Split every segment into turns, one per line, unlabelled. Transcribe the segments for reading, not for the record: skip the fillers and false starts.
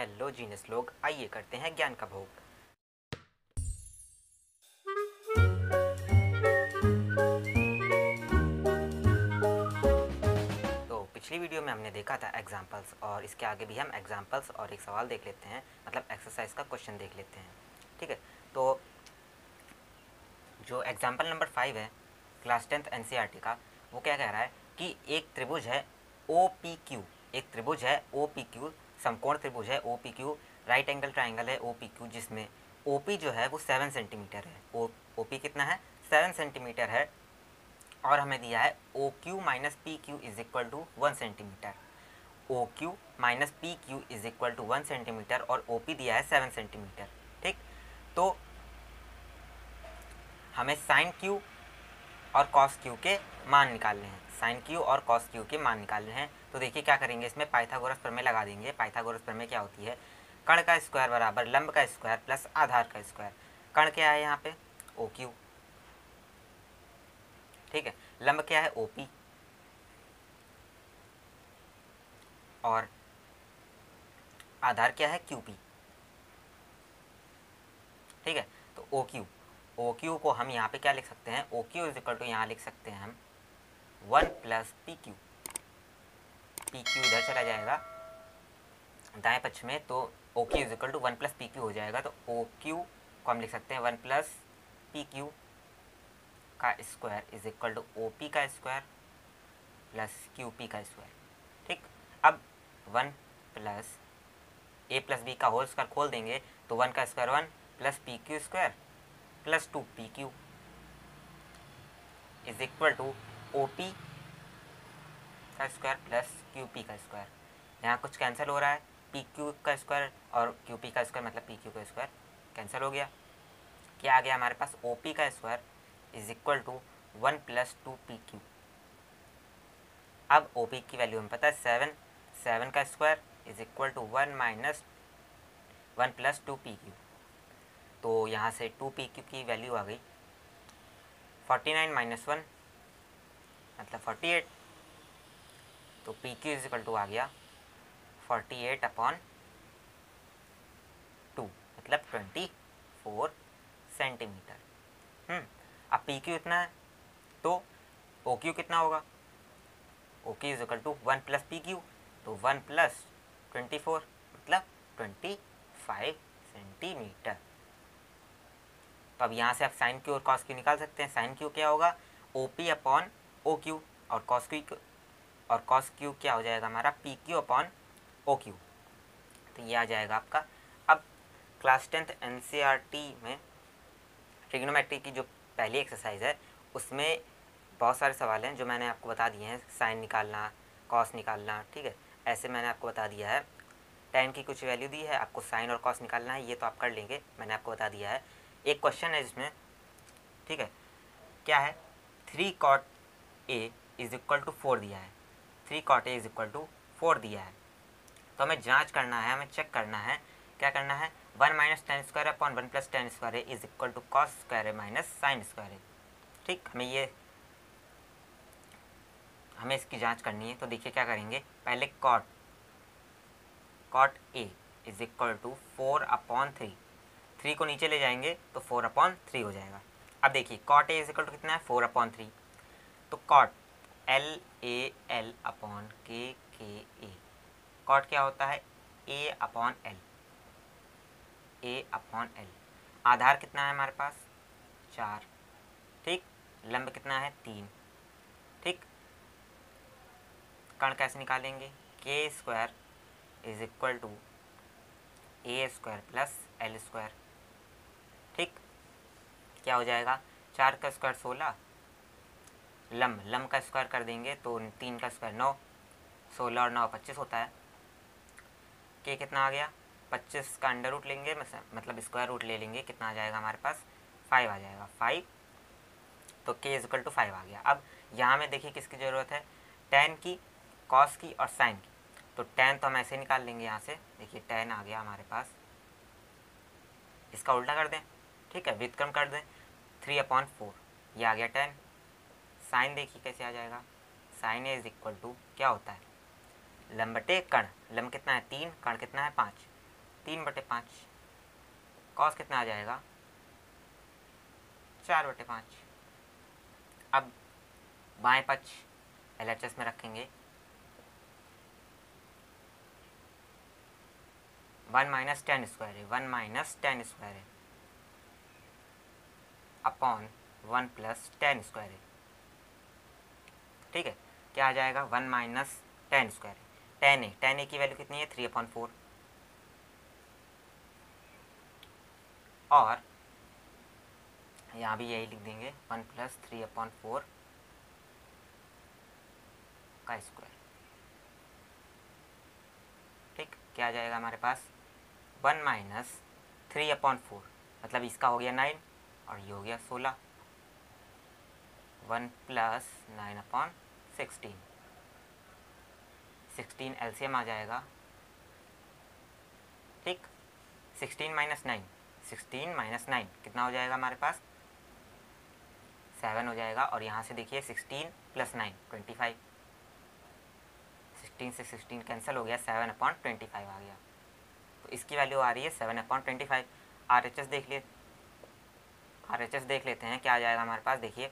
Hello genius लोग, आइए करते हैं ज्ञान का भोग। तो पिछली वीडियो में हमने देखा था एग्जाम्पल्स, और इसके आगे भी हम एग्जाम्पल्स और एक सवाल देख लेते हैं, मतलब एक्सरसाइज का क्वेश्चन देख लेते हैं। ठीक है, तो जो एग्जाम्पल नंबर 5 है क्लास 10th एनसीईआरटी का, वो क्या कह रहा है कि एक त्रिभुज है ओ पी क्यू, एक त्रिभुज है ओ पी क्यू, समकोण त्रिभुज है O P Q, right angle triangle है ओ पी क्यू, जिसमें ओ पी जो है वो 7 सेंटीमीटर है। ओ पी कितना है? 7 सेंटीमीटर है। और हमें दिया है O Q minus P Q is equal to 1 centimetre. O Q minus P Q is equal to 1 centimetre और ओ पी दिया है 7 सेंटीमीटर। ठीक, तो हमें साइन क्यू और कॉस क्यू के मान निकालने हैं। साइन क्यू और कॉस क्यू के मान निकालने हैं। तो देखिए क्या करेंगे, इसमें पाइथागोरस प्रमेय लगा देंगे। पाइथागोरस प्रमेय क्या होती है? कर्ण का स्क्वायर बराबर लंब का स्क्वायर प्लस आधार का स्क्वायर। कर्ण क्या है यहाँ पे? O Q. ठीक है, लंब क्या है? ओ पी, और आधार क्या है? Q P. ठीक है, तो ओ क्यू, ओ क्यू को हम यहाँ पे क्या लिख सकते हैं? O Q is equal to यहाँ लिख सकते हैं हम 1 plus P Q. P Q इधर चला जाएगा दाएं पक्ष में, तो O Q is equal to 1 plus P Q हो जाएगा। तो ओ क्यू को हम लिख सकते हैं 1 प्लस पी क्यू का square is equal to O P का स्क्वायर प्लस क्यू पी का स्क्वायर। ठीक, अब 1 प्लस ए प्लस बी का होल स्क्वायर खोल देंगे तो 1 का square 1 plus P Q square plus 2 P Q is equal to O P का स्क्वायर प्लस क्यू पी का स्क्वायर। यहाँ कुछ कैंसिल हो रहा है, पी क्यू का स्क्वायर और क्यू पी का स्क्वायर मतलब पी क्यू का स्क्वायर कैंसिल हो गया। क्या आ गया हमारे पास? ओ पी का square is equal to 1 plus 2 P Q. अब ओ पी की वैल्यू हमें पता है 7, 7 का square is equal to 1 minus 1 plus 2 P Q. तो यहाँ से 2 पी क्यू की वैल्यू आ गई 49 माइनस 1 मतलब 48। तो P Q is equal to आ गया 48 अपॉन 2 मतलब 24 सेंटीमीटर। अब पी क्यू इतना है तो ओ क्यू कितना होगा? O Q is equal to 1 plus P Q, तो 1 प्लस 24 मतलब 25 सेंटीमीटर। तो अब यहाँ से आप साइन क्यू और कॉस क्यू निकाल सकते हैं। साइन क्यू क्या होगा? O P upon O Q, और कॉस क्यू क्या हो जाएगा हमारा? P Q upon O Q. तो ये आ जाएगा आपका। अब क्लास 10th एनसीईआरटी में ट्रिग्नोमेट्री की जो पहली एक्सरसाइज है उसमें बहुत सारे सवाल हैं जो मैंने आपको बता दिए हैं। साइन निकालना, कॉस निकालना, ठीक है, ऐसे मैंने आपको बता दिया है। tan की कुछ वैल्यू दी है, आपको साइन और कॉस निकालना है, ये तो आप कर लेंगे, मैंने आपको बता दिया है। एक क्वेश्चन है जिसमें, ठीक है, क्या है? 3 cot a is equal to 4 दिया है। 3 cot a is equal to 4 दिया है। तो हमें जांच करना है, हमें चेक करना है, क्या करना है? 1 minus tan square upon 1 plus tan square A is equal to cos square A minus sine square A. ठीक, हमें इसकी जांच करनी है। तो देखिए क्या करेंगे, पहले cot a is equal to 4 upon 3, 3 को नीचे ले जाएंगे तो 4 अपॉन 3 हो जाएगा। अब देखिए cot a is equal to कितना है? 4 अपॉन 3। तो cot l a l upon k a, cot क्या होता है? A upon l, a upon l. आधार कितना है हमारे पास? 4। ठीक, लंब कितना है? 3। ठीक, कर्ण कैसे निकालेंगे? K square is equal to a square plus l square. ठीक, क्या हो जाएगा? 4 का स्क्वायर 16, लंब का स्क्वायर कर देंगे तो 3 का स्क्वायर 9, 16 और 9 25 होता है। के कितना आ गया? 25 का अंडर रूट लेंगे, मतलब स्क्वायर रूट ले लेंगे, कितना आ जाएगा हमारे पास? 5 आ जाएगा, 5। तो के इज इक्वल टू 5 आ गया। अब यहाँ में देखिए किसकी ज़रूरत है? tan की, cos की और sin की। तो tan तो हम ऐसे निकाल लेंगे यहाँ से, देखिए tan आ गया हमारे पास, इसका उल्टा कर दें, ठीक है, व्युत्क्रम कर दें, 3/4, ये आ गया tan। sin देखिए कैसे आ जाएगा? sin इज इक्वल टू क्या होता है? लंब बटे कर्ण, लंब कितना है? 3, कर्ण कितना है? 5, 3/5। कॉस कितना आ जाएगा 4/5। अब बाएं पक्ष LHS में रखेंगे, 1 माइनस टेन स्क्वायर है, 1 माइनस टेन स्क्वायर है अपॉन 1 प्लस टेन स्क्वायर है। ठीक है, क्या आ जाएगा 1 माइनस टेन स्क्वायर है, टेन ए की वैल्यू कितनी है 3/4, और यहाँ भी यही लिख देंगे 1 प्लस 3/4 का स्क्वायर। ठीक, क्या आ जाएगा हमारे पास 1 माइनस 3/4, मतलब इसका हो गया 9 और ये हो गया 16, 1 प्लस 9/16, 16 LCM आ जाएगा। ठीक, 16 माइनस 9, 16 माइनस 9 कितना हो जाएगा हमारे पास 7 हो जाएगा, और यहाँ से देखिए 16 प्लस 9 25, 16 से 16 कैंसिल हो गया, 7/25 आ गया, तो इसकी वैल्यू आ रही है 7/25। RHS देख लिए, RHS देख लेते हैं क्या आ जाएगा हमारे पास। देखिए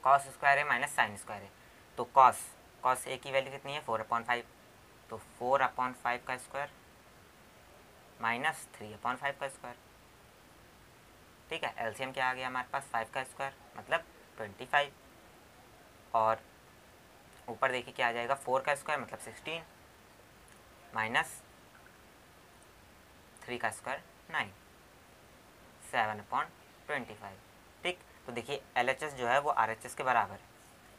कॉस स्क्वायर है माइनस साइन स्क्वायर है, तो कॉस ए की वैल्यू कितनी है 4/5, तो 4/5 का स्क्वायर माइनस 3/5 का स्क्वायर। ठीक है, LCM क्या आ गया हमारे पास 5 का स्क्वायर मतलब 25, और ऊपर देखिए क्या आ जाएगा 4 का स्क्वायर मतलब 16 माइनस 3 का स्क्वायर 9, 7/25। ठीक, तो देखिए LHS जो है वो RHS के बराबर है,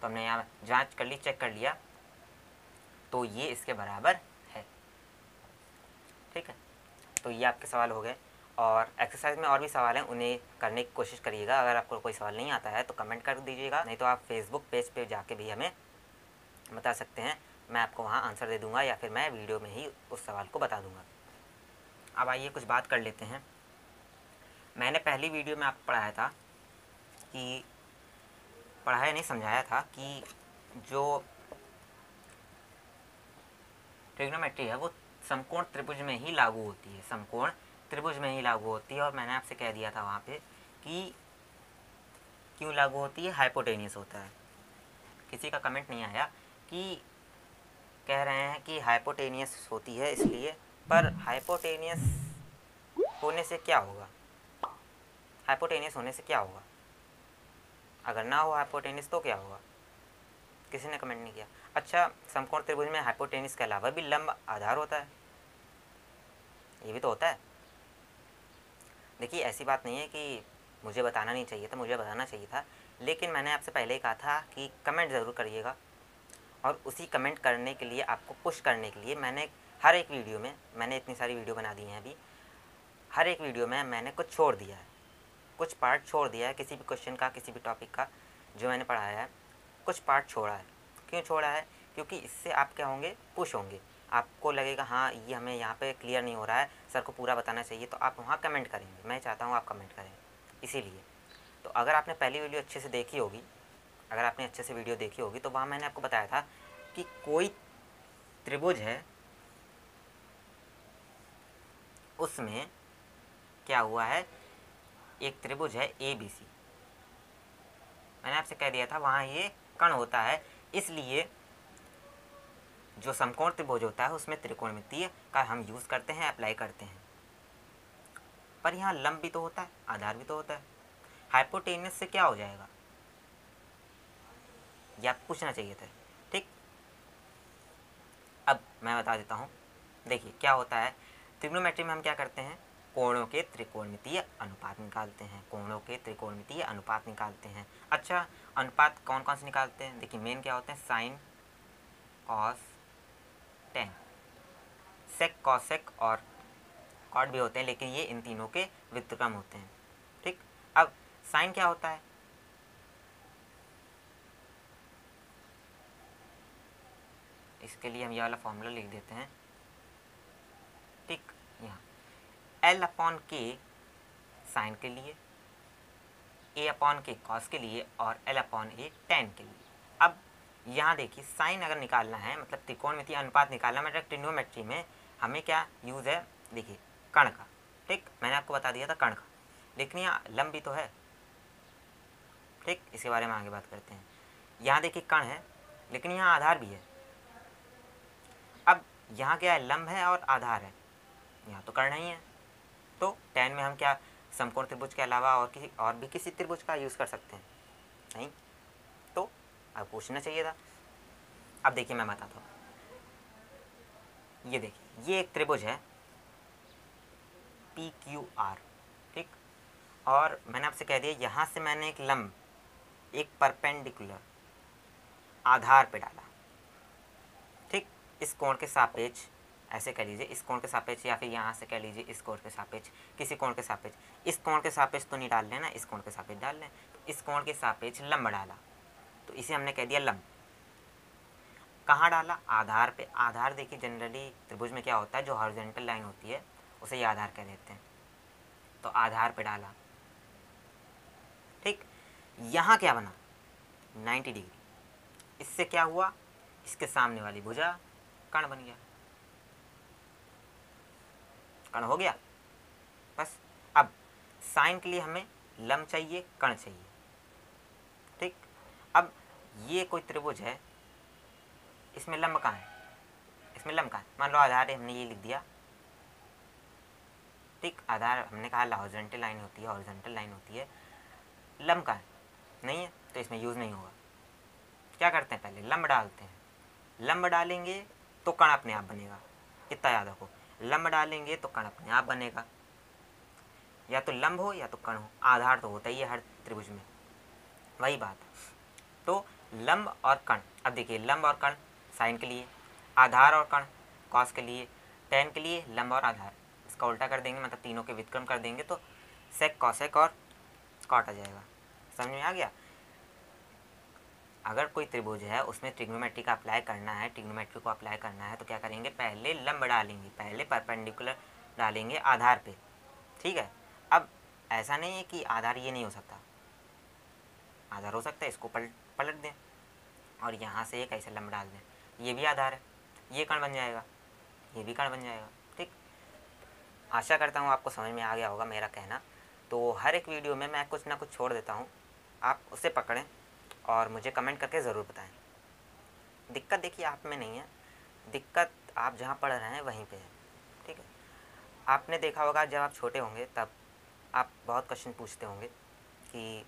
तो हमने यहाँ जांच कर ली, चेक कर लिया, तो ये इसके बराबर है। ठीक है, तो ये आपके सवाल हो गए, और एक्सरसाइज में और भी सवाल हैं, उन्हें करने की कोशिश करिएगा। अगर आपको कोई सवाल नहीं आता है तो कमेंट कर दीजिएगा, नहीं तो आप फेसबुक पेज पे जाके भी हमें बता सकते हैं, मैं आपको वहाँ आंसर दे दूँगा, या फिर मैं वीडियो में ही उस सवाल को बता दूँगा। अब आइए कुछ बात कर लेते हैं। मैंने पहली वीडियो में आपको पढ़ाया था कि नहीं समझाया था कि जो ट्रिग्नोमेट्री है वो समकोण त्रिभुज में ही लागू होती है, समकोण त्रिभुज में ही लागू होती है, और मैंने आपसे कह दिया था वहाँ पे कि क्यों लागू होती है, हाइपोटेनियस होता है। किसी का कमेंट नहीं आया कि कह रहे हैं कि हाइपोटेनियस होती है इसलिए, पर हाइपोटेनियस होने से क्या होगा, हाइपोटेनियस होने से क्या होगा, अगर ना हो हाइपोटेनियस तो क्या होगा, किसी ने कमेंट नहीं किया। अच्छा, समकोण त्रिभुज में हाइपोटेनियस के अलावा भी लंब आधार होता है, ये भी तो होता है। देखिए ऐसी बात नहीं है कि मुझे बताना नहीं चाहिए था, मुझे बताना चाहिए था, लेकिन मैंने आपसे पहले ही कहा था कि कमेंट ज़रूर करिएगा, और उसी कमेंट करने के लिए, आपको पुश करने के लिए मैंने हर एक वीडियो में, मैंने इतनी सारी वीडियो बना दी हैं अभी, हर एक वीडियो में मैंने कुछ छोड़ दिया है, कुछ पार्ट छोड़ दिया है, किसी भी क्वेश्चन का, किसी भी टॉपिक का जो मैंने पढ़ाया है, कुछ पार्ट छोड़ा है। क्यों छोड़ा है, क्योंकि इससे आप क्या होंगे, पुश होंगे, आपको लगेगा हाँ ये हमें यहाँ पे क्लियर नहीं हो रहा है, सर को पूरा बताना चाहिए, तो आप वहाँ कमेंट करेंगे, मैं चाहता हूँ आप कमेंट करें, इसीलिए। तो अगर आपने पहली वीडियो अच्छे से देखी होगी, अगर आपने अच्छे से वीडियो देखी होगी, तो वहाँ मैंने आपको बताया था कि कोई त्रिभुज है, उसमें क्या हुआ है, एक त्रिभुज है ABC, मैंने आपसे कह दिया था वहाँ ये कण होता है, इसलिए जो समकोण त्रिभुज होता है उसमें त्रिकोणमितीय का हम यूज़ करते हैं, अप्लाई करते हैं। पर यहाँ लंब भी तो होता है, आधार भी तो होता है, हाइपोटेनियस से क्या हो जाएगा, ये आपको पूछना चाहिए था। ठीक, अब मैं बता देता हूँ। देखिए क्या होता है, ट्रिग्नोमेट्री में हम क्या करते हैं, कोणों के त्रिकोणमितीय अनुपात निकालते हैं, कोणों के त्रिकोणमितीय अनुपात निकालते हैं। अच्छा, अनुपात कौन कौन से निकालते हैं, देखिए मेन क्या होते हैं, साइन, कॉस, टेन, सेक, कॉसेक और कॉट भी होते हैं, लेकिन ये इन तीनों के व्युत्क्रम होते हैं। ठीक, अब साइन क्या होता है, इसके लिए हम ये वाला फॉर्मूला लिख देते हैं। ठीक, यहाँ L/K साइन के लिए, A/K कॉस के लिए, और L/A टेन के लिए। अब यहाँ देखिए साइन अगर निकालना है, मतलब त्रिकोणमितीय अनुपात निकालना, मतलब ट्रिग्नोमेट्री में हमें क्या यूज़ है, देखिए कण का, ठीक, मैंने आपको बता दिया था कण का, लेकिन यहाँ लंब भी तो है, ठीक, इसके बारे में आगे बात करते हैं। यहाँ देखिए कण है, लेकिन यहाँ आधार भी है। अब यहाँ क्या है, लंब है और आधार है, यहाँ तो कण नहीं है, तो tan में हम क्या समकोण त्रिभुज के अलावा और भी किसी त्रिभुज का यूज़ कर सकते हैं? नहीं, तो अब पूछना चाहिए था। अब देखिए मैं बताता हूँ, ये देखिए ये एक त्रिभुज है PQR, ठीक, और मैंने आपसे कह दिया यहाँ से मैंने एक लंब, एक परपेंडिकुलर आधार पे डाला, ठीक, इस कोण के सापेक्ष, ऐसे कह लीजिए इस कोण के सापेक्ष, या फिर यहाँ से कह लीजिए इस कोण के सापेक्ष, किसी कोण के सापेक्ष, इस कोण के सापेक्ष तो नहीं डाल लेना, इस कोण के सापेक्ष डाल लें, तो इस कोण के सापेक्ष लंब डाला, तो इसे हमने कह दिया लंब। कहाँ डाला? आधार पे। आधार देखिए जनरली त्रिभुज में क्या होता है, जो हॉरिजॉन्टल लाइन होती है उसे ये आधार कह देते हैं, तो आधार पे डाला, ठीक। यहाँ क्या बना, 90 डिग्री, इससे क्या हुआ, इसके सामने वाली भुजा कण बन गया, कण हो गया बस। अब साइन के लिए हमें लंब चाहिए, कण चाहिए, ठीक। अब ये कोई त्रिभुज है, इसमें लंब कहाँ है, इसमें लंब कहाँ है, मान लो आधार है, हमने ये लिख दिया, ठीक, आधार हमने कहा हॉरिजॉन्टल लाइन होती है, हॉरिजॉन्टल लाइन होती है, लंब कहाँ है, नहीं है, तो इसमें यूज़ नहीं होगा। क्या करते हैं, पहले लंब डालते हैं, लंब डालेंगे तो कण अपने आप बनेगा, इतना याद रखो, लंब डालेंगे तो कण अपने आप बनेगा, या तो लंब हो या तो कण हो, आधार तो होता ही है हर त्रिभुज में, वही बात। तो लंब और कण, अब देखिए लंब और कण साइन के लिए, आधार और कण कॉस के लिए, tan के लिए लंब और आधार, इसका उल्टा कर देंगे, मतलब तीनों के व्युत्क्रम कर देंगे तो सेक कॉसेक और कॉट आ जाएगा। समझ में आ गया? अगर कोई त्रिभुज है उसमें ट्रिग्नोमेट्री का अप्लाई करना है, ट्रिग्नोमेट्री को अप्लाई करना है, तो क्या करेंगे, पहले लंब डालेंगे, पहले परपेंडिकुलर डालेंगे आधार पे, ठीक है। अब ऐसा नहीं है कि आधार ये नहीं हो सकता, आधार हो सकता है, इसको पलट दें और यहाँ से एक ऐसे लंब डाल दें, ये भी आधार है, ये कण बन जाएगा, ये भी कण बन जाएगा, ठीक। आशा करता हूँ आपको समझ में आ गया होगा मेरा कहना। तो हर एक वीडियो में मैं कुछ ना कुछ छोड़ देता हूँ, आप उसे पकड़ें और मुझे कमेंट करके ज़रूर बताएं। दिक्कत देखिए आप में नहीं है, दिक्कत आप जहाँ पढ़ रहे हैं वहीं पे है, ठीक है। आपने देखा होगा जब आप छोटे होंगे तब आप बहुत क्वेश्चन पूछते होंगे कि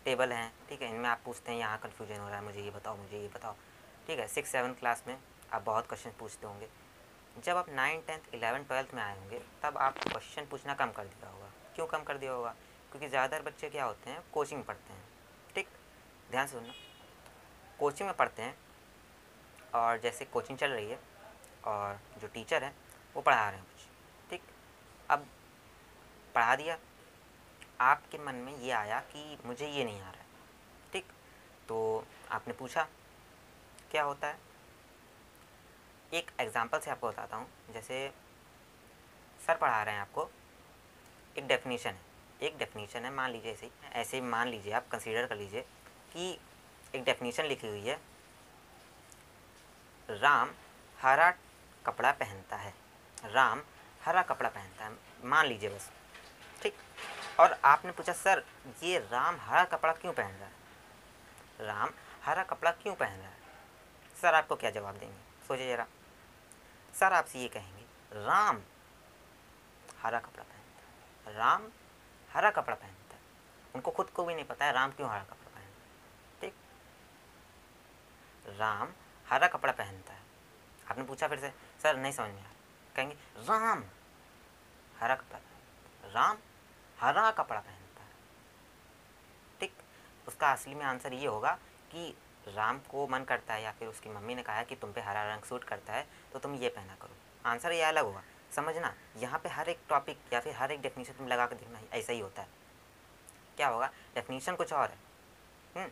टेबल हैं, ठीक है, इनमें आप पूछते हैं यहाँ कन्फ्यूजन हो रहा है, मुझे ये बताओ, मुझे ये बताओ, ठीक है। 6-7 क्लास में आप बहुत क्वेश्चन पूछते होंगे। जब आप 9, 10, 11, 12 में आए होंगे तब आप क्वेश्चन पूछना कम कर दिया होगा। क्यों कम कर दिया होगा? क्योंकि ज़्यादातर बच्चे क्या होते हैं, कोचिंग पढ़ते हैं, ठीक, ध्यान से सुनना, कोचिंग में पढ़ते हैं, और जैसे कोचिंग चल रही है और जो टीचर है वो पढ़ा रहे हैं कुछ, ठीक, अब पढ़ा दिया, आपके मन में ये आया कि मुझे ये नहीं आ रहा है, ठीक, तो आपने पूछा, क्या होता है, एक एग्जांपल से आपको बताता हूँ। जैसे सर पढ़ा रहे हैं आपको, एक डेफिनीशन है, मान लीजिए ऐसे ही मान लीजिए, आप कंसीडर कर लीजिए कि एक डेफिनीशन लिखी हुई है, राम हरा कपड़ा पहनता है, राम हरा कपड़ा पहनता है, मान लीजिए बस, ठीक। और आपने पूछा सर ये राम हरा कपड़ा क्यों पहन रहा है, राम हरा कपड़ा क्यों पहन रहा है, सर आपको क्या जवाब देंगे, सोचिए ज़रा। सर आपसे ये कहेंगे राम हरा कपड़ा पहनता है, राम हरा कपड़ा पहनता है, उनको खुद को भी नहीं पता है राम क्यों हरा कपड़ा पहनता है, ठीक, राम हरा कपड़ा पहनता है। आपने पूछा फिर से, सर नहीं समझ में आ रहा, कहेंगे राम हरा कपड़ा, राम हरा कपड़ा पहनता है, ठीक। उसका असली में आंसर ये होगा कि राम को मन करता है या फिर उसकी मम्मी ने कहा है कि तुम पे हरा रंग सूट करता है तो तुम ये पहना करो, आंसर ये अलग होगा। समझना, यहाँ पे हर एक टॉपिक या फिर हर एक डेफिनेशन तुम लगा कर देखना, ऐसा ही होता है। क्या होगा, डेफिनेशन कुछ और है,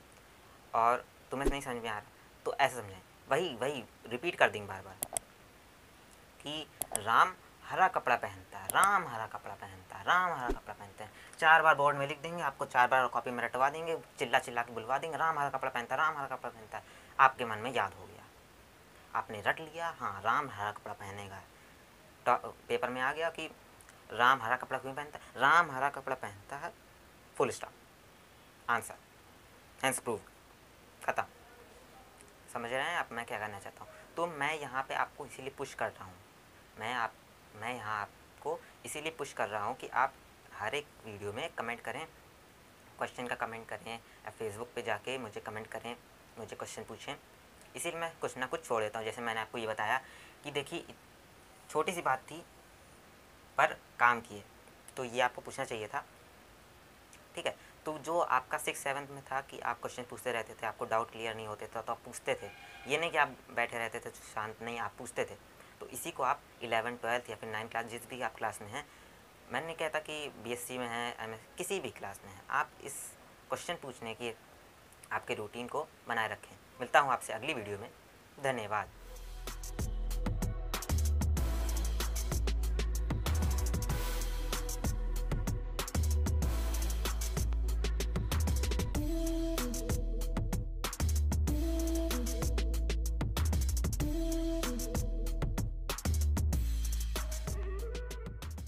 और तुम्हें नहीं समझ में आ रहा तो ऐसे समझें, वही रिपीट कर देंगे बार बार कि राम हरा कपड़ा पहनता है, राम हरा कपड़ा पहनता है, राम हरा कपड़ा पहनते हैं, 4 बार बोर्ड में लिख देंगे, आपको 4 बार कॉपी में रटवा देंगे, चिल्ला चिल्ला के बुलवा देंगे, राम हरा कपड़ा पहनता है, राम हरा कपड़ा पहनता है, आपके मन में याद हो गया, आपने रट लिया, हाँ राम हरा कपड़ा पहनेगा, पेपर में आ गया कि राम हरा कपड़ा क्यों पहनता है, राम हरा कपड़ा पहनता है, full stop, answer, hence prove, ख़त्म। समझ रहे हैं आप मैं क्या करना चाहता हूँ। तो मैं यहाँ पे आपको इसीलिए पुश कर रहा हूँ, मैं यहाँ आपको इसीलिए पुश कर रहा हूँ कि आप हर एक वीडियो में कमेंट करें, क्वेश्चन का कमेंट करें, या फेसबुक पे जाके मुझे कमेंट करें, मुझे क्वेश्चन पूछें। इसीलिए मैं कुछ ना कुछ छोड़ देता हूँ। जैसे मैंने आपको ये बताया कि देखिए छोटी सी बात थी पर काम किए, तो ये आपको पूछना चाहिए था, ठीक है। तो जो आपका 6-7 में था कि आप क्वेश्चन पूछते रहते थे, आपको डाउट क्लियर नहीं होते थे तो आप पूछते थे, ये नहीं कि आप बैठे रहते थे शांत, नहीं, आप पूछते थे। तो इसी को आप 11th-12th या फिर 9th क्लास, जिस भी आप क्लास में हैं, मैंने नहीं कहता कि बीएससी में है, एमएस, किसी भी क्लास में है, आप इस क्वेश्चन पूछने की आपके रूटीन को बनाए रखें। मिलता हूँ आपसे अगली वीडियो में, धन्यवाद।